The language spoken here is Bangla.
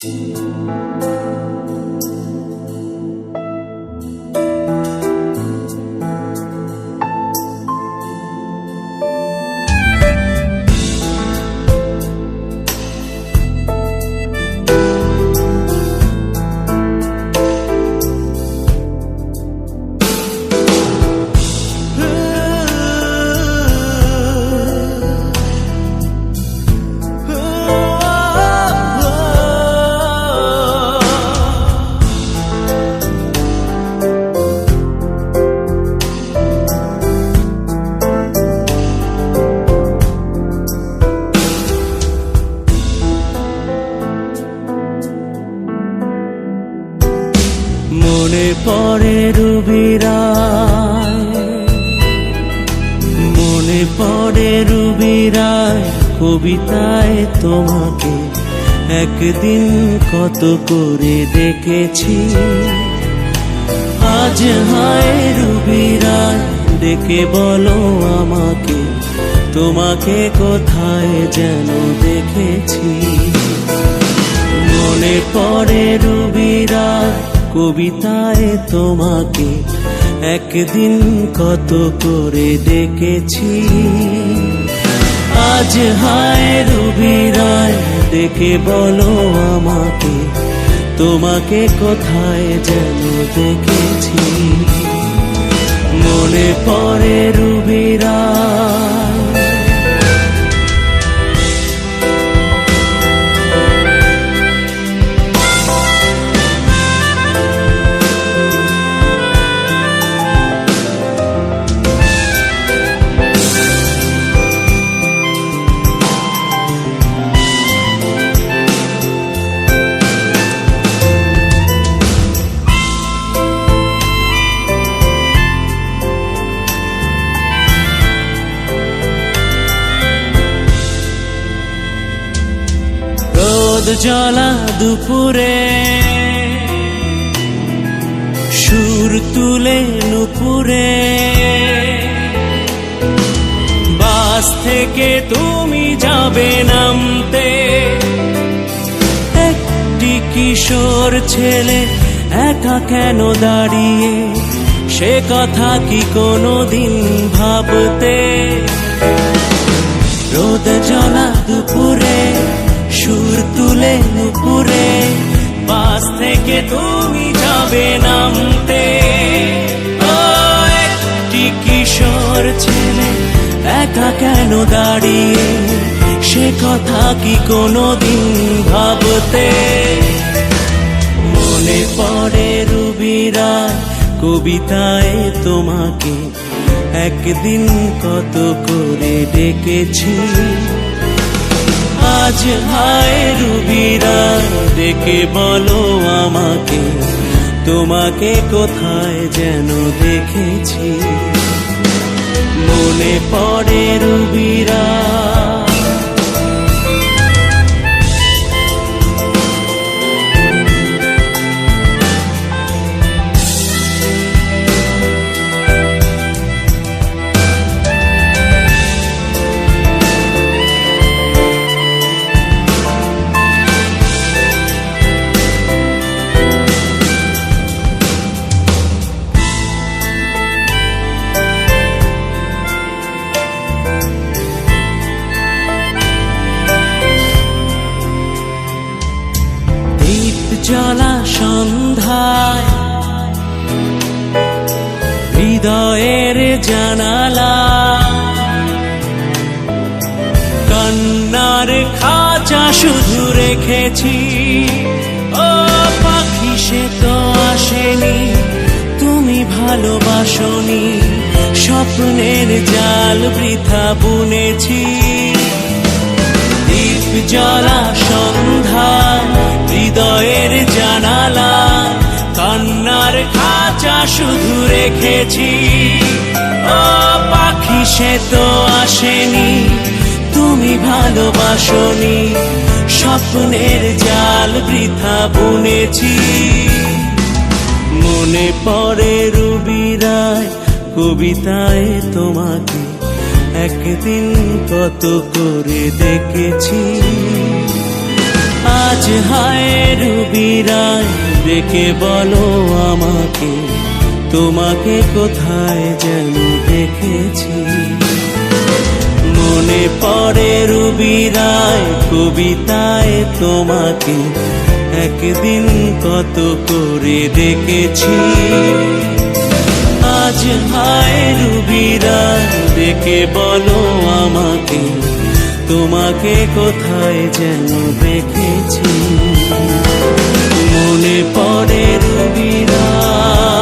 মনে পড়ে রুবিরায়, মনে পড়ে রুবিরায় কবিতায় তোমাকে একদিন কত করে ডেকেছি। আজ হায় রুবিরায় ডেকে বলো আমাকে, তোমাকে কোথায় যেন দেখেছি। মনে পড়ে রুবিরায় কবিতায় তোমাকে একদিন কত করে ডেকেছি। আজ হায় রুবিরায় ডেকে বলো আমাকে, তোমাকে কোথায় যেন দেখেছি। মনে পড়ে রুবিরায়। রোদ জ্বলা দুপুরে সুর তুলে নুপুরে, বাস থেকে তুমি যাবে নামতে। একটি কিশোর ছেলে একা কেন দাঁড়িয়ে, সে কথা কি কোনোদিন ভাবতে। রোদ জ্বলা দুপুরে সুর তুলে নুপুরে, বাস থেকে তুমি যাবে নামতে। একটি কিশোর ছেলে একা কেন দাঁড়িয়ে, সে কথা কি কোনোদিন ভাবতে। মনে পড়ে রুবিরায় কবিতায় তোমাকে একদিন কত করে ডেকেছি। আজ হায় রুবিরায় ডেকে বলো আমাকে, তোমাকে কোথায় যেন দেখেছি। মনে পড়ে রুবিরায়। জ্বলা সন্ধ্যায় হৃদয়ের জানালা, কান্নার খাঁচা শুধু রেখেছি। ও পাখি সে তো আসেনি, তুমি ভালোবাসনি, স্বপ্নের জাল বৃথা বুনেছি। দীপ জ্বলা সন্ধ্যা হৃদয়ের জানালা, কান্নার খাঁচা শুধু রেখেছি। ও পাখি সে তো আসেনি, তুমি ভালোবাসনি, স্বপ্নের জাল বৃথা বুনেছি। মনে পড়ে রুবিরায় কবিতায় তোমাকে একদিন কত করে দেখেছি। আজ হায় রুবিরায় ডেকে বলো আমাকে, তোমাকে কোথায় যেন দেখেছি। মনে পড়ে রুবিরায় কবিতায় তোমাকে, একদিন কত করে ডেকেছি। আজ হায় রুবিরায় ডেকে বলো আমাকে, তোমাকে কোথায় যেন দেখেছি। মনে পড়ে রুবিরায়।